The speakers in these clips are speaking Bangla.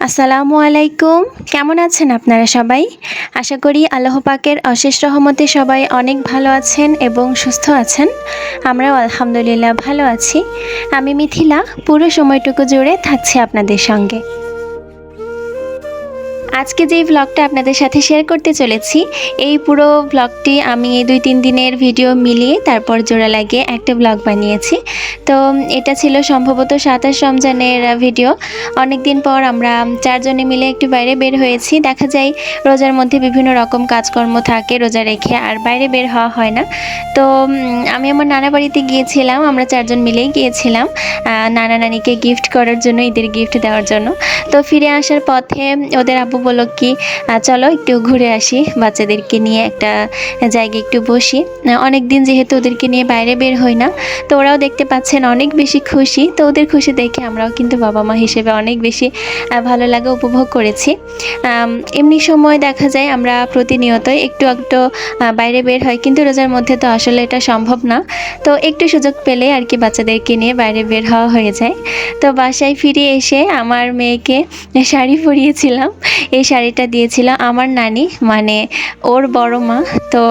আসসালামু আলাইকুম। কেমন আছেন আপনারা সবাই? আশা করি আল্লাহ পাকের অশেষ রহমতে সবাই অনেক ভালো আছেন এবং সুস্থ আছেন। আমরাও আলহামদুলিল্লাহ ভালো আছি। আমি মিথিলা পুরো সময়টুকু জুড়ে থাকছি আপনাদের সঙ্গে। আজকে যেই ভ্লগটা আপনাদের সাথে শেয়ার করতে চলেছি, এই পুরো ভ্লগটি আমি ২-৩ দিনের ভিডিও মিলিয়ে তারপর জোড়া লাগিয়ে একটা ভ্লগ বানিয়েছি। তো এটা ছিল সম্ভবত ২৭ রমজানের ভিডিও। অনেক দিন পর আমরা ৪ জনে মিলে একটু বাইরে বের হয়েছি। দেখা যায় রোজার মধ্যে বিভিন্ন রকম কাজকর্ম থাকে রোজা রেখে, আর বাইরে বের হওয়া হয় না। তো আমি আমার নানা বাড়িতে গিয়েছিলাম, আমরা ৪ জন মিলেই গিয়েছিলাম নানা নানিকে গিফট করার জন্য, ঈদের গিফট দেওয়ার জন্য। তো ফিরে আসার পথে ওদের আব্বু বলল কি চলো একটু ঘুরে আসি, বাচ্চাদেরকে নিয়ে একটা জায়গায় একটু বসি। অনেক দিন যেহেতু ওদেরকে নিয়ে বাইরে বের হই না, তো ওরাও দেখতে পাচ্ছেন অনেক বেশি খুশি। তো ওদের খুশি দেখে আমরাও কিন্তু বাবা মা হিসেবে অনেক বেশি ভালো লাগা উপভোগ করেছি। এমনি সময় দেখা যায় আমরা প্রতিনিয়তই একটু একটু বাইরে বের হয়, কিন্তু রোজার মধ্যে তো আসলে এটা সম্ভব না। তো একটু সুযোগ পেলে আর কি বাচ্চাদেরকে নিয়ে বাইরে বের হওয়া হয়ে যায়। তো বাসায় ফিরে এসে আমার মেয়েকে শাড়ি পরিয়েছিলাম। এই শাড়িটা দিয়েছিল আমার নানি, মানে ওর বড় মা। তো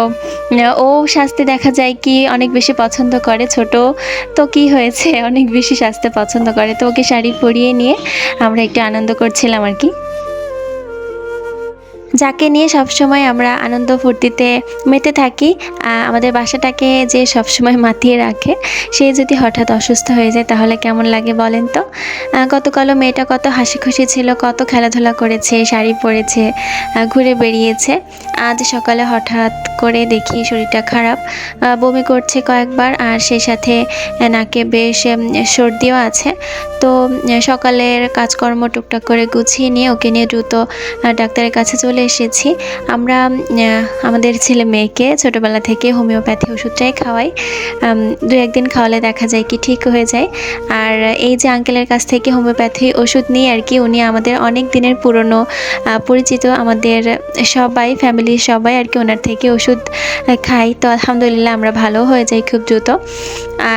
ও সাজতে দেখা যায় কি অনেক বেশি পছন্দ করে, ছোট তো কি হয়েছে অনেক বেশি সাজতে পছন্দ করে। তো ওকে শাড়ি পরিয়ে নিয়ে আমরা একটু আনন্দ করছিলাম আর কি। যাকে নিয়ে সবসময় আমরা আনন্দ ফুর্তিতে মেতে থাকি, আমাদের বাসাটাকে যে সবসময় মাতিয়ে রাখে, সে যদি হঠাৎ অসুস্থ হয়ে যায় তাহলে কেমন লাগে বলেন তো। গতকালও মেয়েটা কত হাসি খুশি ছিল, কত খেলাধুলা করেছে, শাড়ি পরেছে, ঘুরে বেরিয়েছে। আজ সকালে হঠাৎ করে দেখি শরীরটা খারাপ, বমি করছে কয়েকবার, আর সেই সাথে নাকে বেশ সর্দিও আছে। তো সকালের কাজকর্ম টুকটাক করে গুছিয়ে নিয়ে ওকে নিয়ে দ্রুত ডাক্তারের কাছে চলে এসেছি। আমরা আমাদের ছেলে মেয়েকে ছোটোবেলা থেকে হোমিওপ্যাথি ওষুধটাই খাওয়াই। ২-১ দিন খাওয়ালে দেখা যায় কি ঠিক হয়ে যায়। আর এই যে আঙ্কেলের কাছ থেকে হোমিওপ্যাথি ওষুধ নিই আর কি, উনি আমাদের অনেক দিনের পুরনো পরিচিত, আমাদের সবাই ফ্যামিলির সবাই আর কি ওনার থেকে ওষুধ খাই। তো আলহামদুলিল্লাহ আমরা ভালো হয়ে যাই খুব দ্রুত।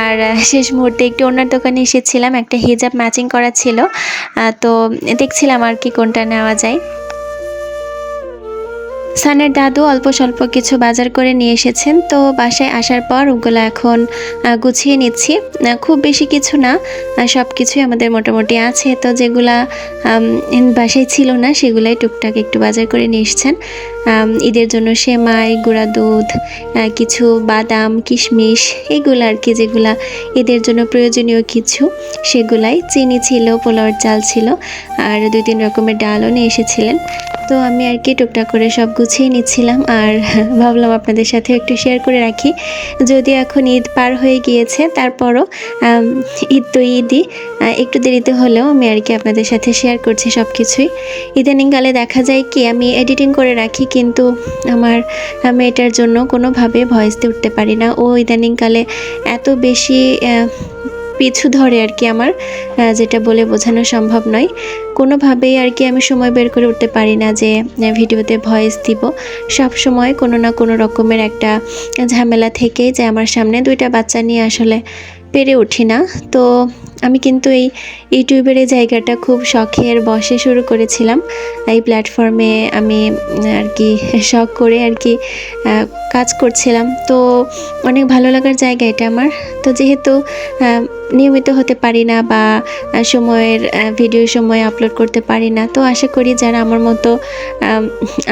আর শেষ মুহূর্তে একটু ওনার দোকানে এসেছিলাম, একটা হিজাব ম্যাচিং করা ছিল, তো দেখছিলাম আর কি কোনটা নেওয়া যায়। সানের দাদু অল্প স্বল্প কিছু বাজার করে নিয়ে এসেছেন। তো বাসায় আসার পর ওগুলো এখন গুছিয়ে নিচ্ছি। খুব বেশি কিছু না, সব কিছুই আমাদের মোটামুটি আছে। তো যেগুলা বাসায় ছিল না সেগুলাই টুকটাক একটু বাজার করে নিয়ে এসেছেন। ঈদের জন্য সেমাই, গুঁড়া দুধ, কিছু বাদাম, কিশমিশ, এগুলো আর কি যেগুলা ঈদের জন্য প্রয়োজনীয় কিছু, সেগুলাই। চিনি ছিল, পোলাওর চাল ছিল, আর 2-3 রকমের ডালও নিয়ে এসেছিলেন। তো আমি আর কি টুকটাক করে সব গুছিয়ে নিচ্ছিলাম, আর ভাবলাম আপনাদের সাথে একটু শেয়ার করে রাখি। যদিও এখন ঈদ পার হয়ে গিয়েছে, তারপরও ঈদ তো ঈদই, একটু দেরিতে হলেও আমি আর কি আপনাদের সাথে শেয়ার করছি সব কিছুই। ইদানিংকালে দেখা যায় কি আমি এডিটিং করে রাখি, কিন্তু আমার মেয়েটার জন্য কোনোভাবে ভয়েস দিয়ে উঠতে পারি না। ও ইদানিংকালে এত বেশি পিছু ধরে আর কি আমার, যেটা বলে বোঝানো সম্ভব নয়। কোনোভাবেই আর কি আমি সময় বের করে উঠতে পারি না যে ভিডিওতে ভয়েস দিব। সব সময় কোনো না কোনো রকমের একটা ঝামেলা থেকেই যে আমার সামনে, 2টা বাচ্চা নিয়ে আসলে পেরে উঠি না। তো আমি কিন্তু এই ইউটিউবের এই জায়গাটা খুব শখের বশে শুরু করেছিলাম। এই প্ল্যাটফর্মে আমি আর কি শখ করে আর কি কাজ করছিলাম। তো অনেক ভালো লাগার জায়গা এটা আমার। তো যেহেতু নিয়মিত হতে পারি না বা সময়ের ভিডিও সময় আপলোড করতে পারি না, তো আশা করি যারা আমার মতো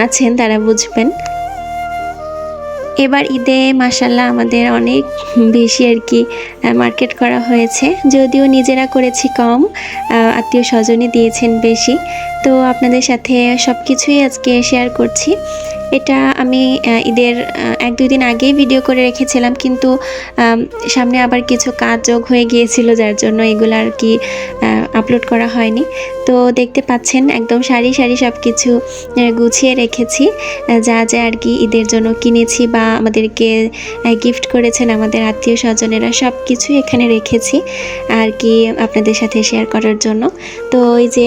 আছেন তারা বুঝবেন। এবার ঈদে মাশাল্লাহ আমাদের অনেক বেশি আর কি মার্কেট করা হয়েছে, যদিও নিজেরা করেছি কম, আত্মীয় স্বজনই দিয়েছেন বেশি। তো আপনাদের সাথে সব কিছুই আজকে শেয়ার করছি। এটা আমি ঈদের 1-2 দিন আগেই ভিডিও করে রেখেছিলাম, কিন্তু সামনে আবার কিছু কাজ যোগ হয়ে গিয়েছিল, যার জন্য এগুলো আর কি আপলোড করা হয়নি। তো দেখতে পাচ্ছেন একদম সারি সারি সব কিছু গুছিয়ে রেখেছি, যা যা আর কি ঈদের জন্য কিনেছি বা আমাদেরকে গিফট করেছেন আমাদের আত্মীয় স্বজনেরা, সব কিছুই এখানে রেখেছি আর কি আপনাদের সাথে শেয়ার করার জন্য। তো ওই যে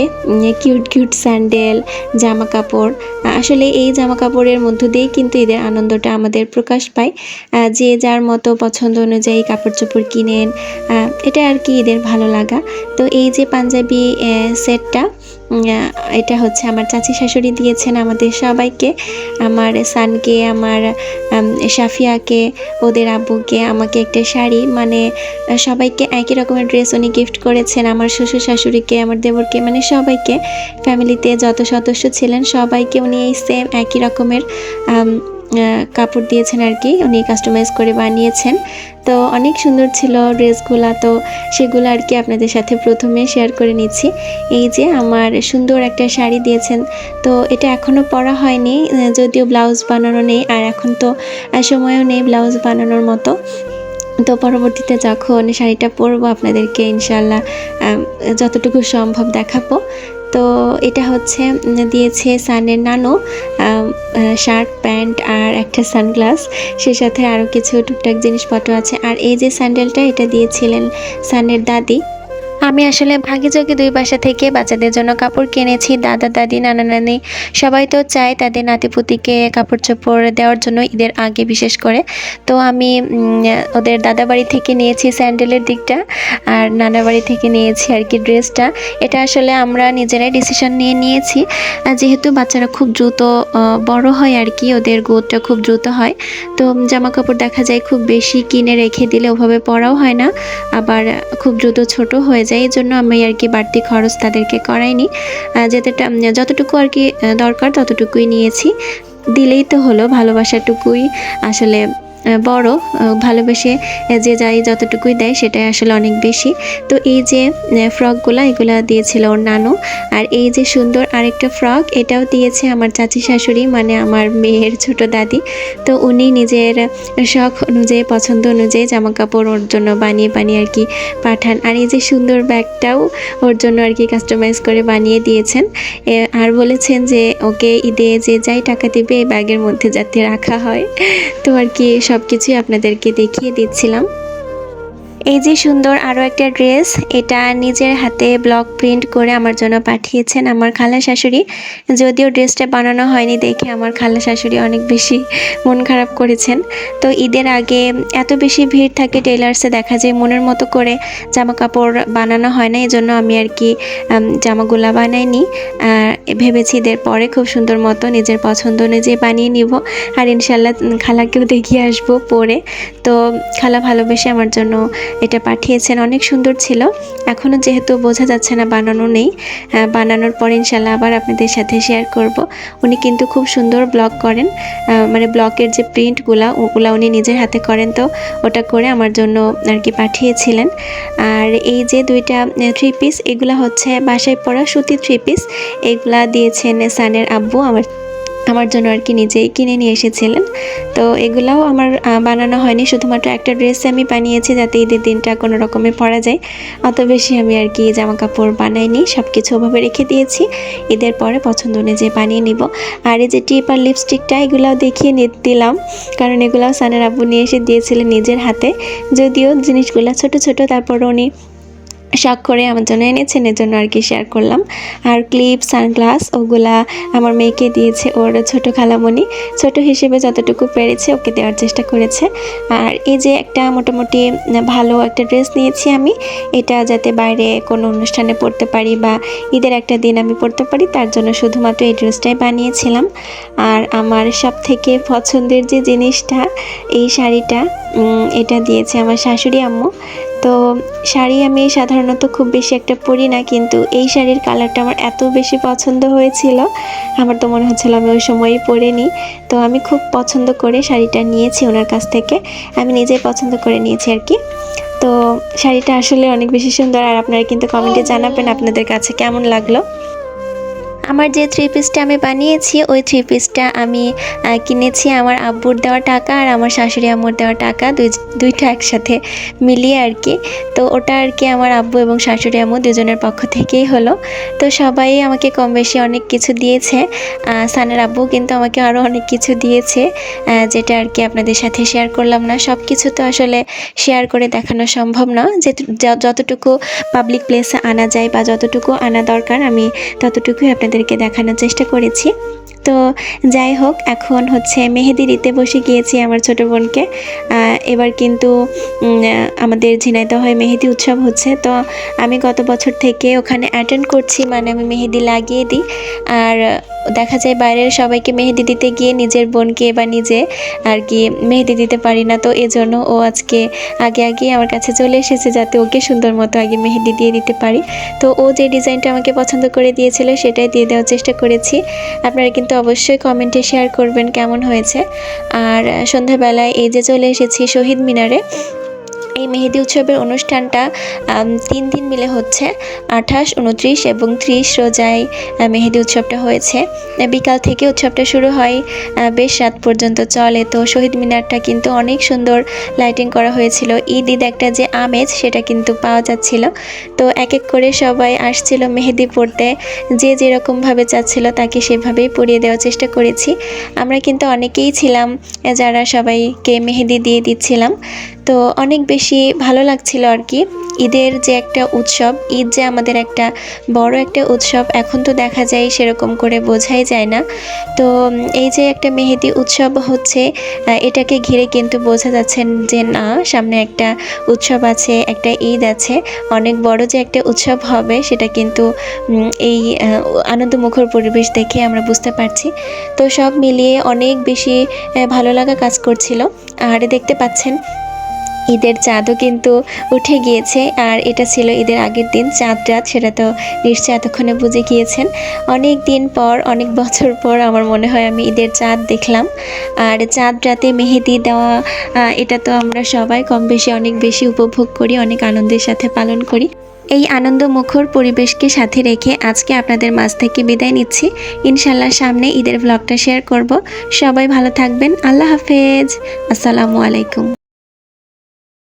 কিউট কিউট স্যান্ডেল, জামা কাপড়, আসলে এই জামা কাপড়ের মধ্য দিয়েই কিন্তু ঈদের আনন্দটা আমাদের প্রকাশ পায়। যে যার মতো পছন্দ অনুযায়ী কাপড় চোপড় কিনেন, এটা আর কি ঈদের ভালো লাগা। তো এই যে পাঞ্জাবি সেটটা এটা হচ্ছে আমার চাচি শাশুড়ি দিয়েছেন আমাদের সবাইকে, আমার সানকে, আমার সাফিয়াকে, ওদের আব্বুকে, আমাকে একটা শাড়ি, মানে সবাইকে একই রকমের ড্রেস উনি গিফট করেছেন। আমার শ্বশুর শাশুড়িকে, আমার দেবরকে, মানে সবাইকে, ফ্যামিলিতে যত সদস্য ছিলেন সবাইকে উনি এই সেম একই রকমের কাপড় দিয়েছেন আর কি, উনি কাস্টমাইজ করে বানিয়েছেন। তো অনেক সুন্দর ছিল ড্রেসগুলো, তো সেগুলো আর কি আপনাদের সাথে প্রথমে শেয়ার করে নিচ্ছি। এই যে আমার সুন্দর একটা শাড়ি দিয়েছেন, তো এটা এখনও পরা হয়নি, যদিও ব্লাউজ বানানো নেই, আর এখন তো সময়ও নেই ব্লাউজ বানানোর মতো। তো পরবর্তীতে যখন শাড়িটা পরবো আপনাদেরকে ইনশাল্লাহ যতটুকু সম্ভব দেখাবো। তো এটা হচ্ছে দিয়েছে সানের নানু, শার্ট, প্যান্ট আর একটা সানগ্লাস, সে সাথে আরও কিছু টুকটাক জিনিসপত্র আছে। আর এই যে স্যান্ডেলটা, এটা দিয়েছিলেন সানের দাদি। আমি আসলে ভাগীযোগে দুই বাসা থেকে বাচ্চাদের জন্য কাপড় কিনেছি। দাদা দাদি, নানা নানি সবাই তো চায় তাদের নাতিপুতিকে কাপড় চোপড় দেওয়ার জন্য ঈদের আগে বিশেষ করে। তো আমি ওদের দাদা বাড়ি থেকে নিয়েছি স্যান্ডেলের দিকটা, আর নানা বাড়ি থেকে নিয়েছি আর কি ড্রেসটা। এটা আসলে আমরা নিজেরাই ডিসিশন নিয়ে নিয়েছি, যেহেতু বাচ্চারা খুব দ্রুত বড় হয় আর কি, ওদের গ্রোথটা খুব দ্রুত হয়। তো জামা কাপড় দেখা যায় খুব বেশি কিনে রেখে দিলে ওভাবে পরাও হয় না, আবার খুব দ্রুত ছোট হয়ে যায়। এই জন্য আমি আর কি বাড়তি খরচ তাদেরকে করাইনি, যতটুকু আর কি দরকার ততটুকুই নিয়েছি। দিলেই তো হলো, ভালোবাসাটুকুই আসলে বড়, ভালোবেসে যে যাই যতটুকুই দেয় সেটাই আসলে অনেক বেশি। তো এই যে ফ্রকগুলো, এগুলা দিয়েছিল ওর নানু। আর এই যে সুন্দর আরেকটা ফ্রক, এটাও দিয়েছে আমার চাচি শাশুড়ি, মানে আমার মেয়ের ছোট দাদি। তো উনি নিজের শখ অনুযায়ী, পছন্দ অনুযায়ী জামা কাপড় ওর জন্য বানিয়ে বানিয়ে আর কি পাঠান। আর এই যে সুন্দর ব্যাগটাও ওর জন্য আর কি কাস্টমাইজ করে বানিয়ে দিয়েছেন, আর বলেছেন যে ওকে ঈদে যে যাই টাকা দেবে এই ব্যাগের মধ্যে যাতে রাখা হয়। তো আর কি সব কিছুই আপনাদেরকে দেখিয়ে দিচ্ছিলাম। এই যে সুন্দর আরও একটা ড্রেস, এটা নিজের হাতে ব্লক প্রিন্ট করে আমার জন্য পাঠিয়েছেন আমার খালা শাশুড়ি। যদিও ড্রেসটা বানানো হয়নি দেখে আমার খালা শাশুড়ি অনেক বেশি মন খারাপ করেছেন। তো ঈদের আগে এত বেশি ভিড় থাকে টেলার্সে, দেখা যায় মনের মতো করে জামা কাপড় বানানো হয় না, এই জন্য আমি আর কি জামাগুলা বানাইনি। ভেবেছি ঈদের পরে খুব সুন্দর মতো নিজের পছন্দ অনুযায়ী বানিয়ে নিব, আর ইনশাল্লাহ খালাকেও দেখিয়ে আসবো পরে। তো খালা ভালোবেসে আমার জন্য এটা পাঠিয়েছেন, অনেক সুন্দর ছিল। এখনও যেহেতু বোঝা যাচ্ছে না বানানো নেই, বানানোর পর ইনশাল্লাহ আবার আপনাদের সাথে শেয়ার করব। উনি কিন্তু খুব সুন্দর ব্লক করেন, মানে ব্লকের যে প্রিন্টগুলা ওগুলা উনি নিজের হাতে করেন, তো ওটা করে আমার জন্য আর কি পাঠিয়েছিলেন। আর এই যে দুইটা 3 পিস, এগুলা হচ্ছে বাসায় পরা সুতি 3 পিস, এগুলা দিয়েছেন সানের আব্বু আমার জন্য আর কি, নিজেই কিনে নিয়ে এসেছিলেন। তো এগুলাও আমার বানানো হয়নি, শুধুমাত্র একটা ড্রেস আমি বানিয়েছি যাতে ঈদের দিনটা কোনো রকমে পরা যায়। অত বেশি আমি আর কি জামা কাপড় বানাইনি, সব কিছু ওভাবে রেখে দিয়েছি, ঈদের পরে পছন্দ অনুযায়ী বানিয়ে নিব। আর এই যে টিপ আর লিপস্টিকটা, এগুলাও দেখিয়ে দিলাম, কারণ এগুলাও সানের আব্বু নিয়ে এসে দিয়েছিলেন নিজের হাতে। যদিও জিনিসগুলো ছোট ছোট, তারপর উনি শখ করে আমার জন্য এনেছেন, এর জন্য আর কি শেয়ার করলাম। আর ক্লিপ, সানগ্লাস ওগুলা আমার মেয়েকে দিয়েছে ওর ছোট খালামণি, ছোট হিসেবে যতটুকু পেরেছে ওকে দেওয়ার চেষ্টা করেছে। আর এই যে একটা মোটামুটি ভালো একটা ড্রেস নিয়েছি আমি, এটা যাতে বাইরে কোনো অনুষ্ঠানে পরতে পারি বা ঈদের একটা দিন আমি পরতে পারি, তার জন্য শুধুমাত্র এই ড্রেসটাই বানিয়েছিলাম। আর আমার সব থেকে পছন্দের যে জিনিসটা, এই শাড়িটা, এটা দিয়েছে আমার শাশুড়ি আম্মু। তো শাড়ি আমি সাধারণত খুব বেশি একটা পরি না, কিন্তু এই শাড়ির কালারটা আমার এত বেশি পছন্দ হয়েছিল, আমার তো মনে হচ্ছিল আমি ওই সময়ই পরে নিই। তো আমি খুব পছন্দ করে শাড়িটা নিয়েছি ওনার কাছ থেকে, আমি নিজেই পছন্দ করে নিয়েছি আর কি। তো শাড়িটা আসলে অনেক বেশি সুন্দর, আর আপনারা কিন্তু কমেন্টে জানাবেন আপনাদের কাছে কেমন লাগলো। আমার যে 3 পিসটা আমি বানিয়েছি, ওই 3 পিসটা আমি কিনেছি আমার আব্বুর দেওয়া টাকা আর আমার শাশুড়ি আম্মুর দেওয়া টাকা, দুইটা একসাথে মিলিয়ে আর কি। তো ওটা আর কি আমার আব্বু এবং শাশুড়ি আম্মু দুজনের পক্ষ থেকেই হলো। তো সবাই আমাকে কম বেশি অনেক কিছু দিয়েছে, সানের আব্বু কিন্তু আমাকে আরও অনেক কিছু দিয়েছে, যেটা আর কি আপনাদের সাথে শেয়ার করলাম না। সব কিছু তো আসলে শেয়ার করে দেখানো সম্ভব না, যতটুকু পাবলিক প্লেসে আনা যায় বা যতটুকু আনা দরকার আমি ততটুকুই আপনাদেরকে দেখানোর চেষ্টা করেছি। তো যাই হোক, এখন হচ্ছে মেহেদি দিতে বসে গিয়েছি আমার ছোট বোনকে। এবার কিন্তু আমাদের ঝিনাইদহে মেহেদি উৎসব হচ্ছে, তো আমি গত বছর থেকে ওখানে অ্যাটেন্ড করছি, মানে আমি মেহেদি লাগিয়ে দিই। আর দেখা যায় বাইরের সবাইকে মেহেদি দিতে গিয়ে নিজের বোনকে বা নিজে আর কি মেহেদি দিতে পারি না, তো এজন্য ও আজকে আগে আগে আমার কাছে চলে এসেছে যাতে ওকে সুন্দর মতো আগে মেহেদি দিয়ে দিতে পারি। তো ও যে ডিজাইনটা আমাকে পছন্দ করে দিয়েছিল সেটাই দিয়ে দেওয়ার চেষ্টা করেছি। আপনারা কিন্তু অবশ্যই কমেন্টে শেয়ার করবেন কেমন হয়েছে। আর সন্ধ্যাবেলায় এই যে চলে এসেছি শহীদ মিনারে। এই মেহেদি উৎসবের অনুষ্ঠানটা 3 দিন মিলে হচ্ছে, 28, 29 এবং 30 রোজায় মেহেদি উৎসবটা হয়েছে। বিকাল থেকে উৎসবটা শুরু হয়, বেশ রাত পর্যন্ত চলে। তো শহীদ মিনারটা কিন্তু অনেক সুন্দর লাইটিং করা হয়েছিল, ঈদ ঈদ একটা যে আমেজ সেটা কিন্তু পাওয়া যাচ্ছিল। তো এক এক করে সবাই আসছিল মেহেদি পরতে, যে যেরকমভাবে চাচ্ছিল তাকে সেভাবেই পরিয়ে দেওয়ার চেষ্টা করেছি। আমরা কিন্তু অনেকেই ছিলাম যারা সবাইকে মেহেদি দিয়ে দিচ্ছিলাম। তো অনেক বেশি ভালো লাগছিল আর কি। ঈদের যে একটা উৎসব, ঈদ যে আমাদের একটা বড় একটা উৎসব, এখন তো দেখা যায় সেরকম করে বোঝাই যায় না। তো এই যে একটা মেহেদি উৎসব হচ্ছে, এটাকে ঘিরে কিন্তু বোঝা যাচ্ছে যে না, সামনে একটা উৎসব আছে, একটা ঈদ আছে, অনেক বড় যে একটা উৎসব হবে সেটা কিন্তু এই আনন্দমুখর পরিবেশ দেখে আমরা বুঝতে পারছি। তো সব মিলিয়ে অনেক বেশি ভালো লাগা কাজ করছিল। আর দেখতে পাচ্ছেন ঈদের চাঁদও কিন্তু উঠে গিয়েছে, আর এটা ছিল ঈদের আগের দিন চাঁদ রাত, সেটা তো নিশ্চয়ই এতক্ষণে বুঝে গিয়েছেন। অনেক দিন পর, অনেক বছর পর আমার মনে হয় আমি ঈদের চাঁদ দেখলাম। আর চাঁদ রাতে মেহেদি দেওয়া, এটা তো আমরা সবাই কম বেশি অনেক বেশি উপভোগ করি, অনেক আনন্দের সাথে পালন করি। এই আনন্দমুখর পরিবেশকে সাথে রেখে আজকে আপনাদের মাঝ থেকে বিদায় নিচ্ছি। ইনশাল্লাহ সামনে ঈদের ব্লগটা শেয়ার করব। সবাই ভালো থাকবেন। আল্লাহ হাফেজ। আসসালামু আলাইকুম।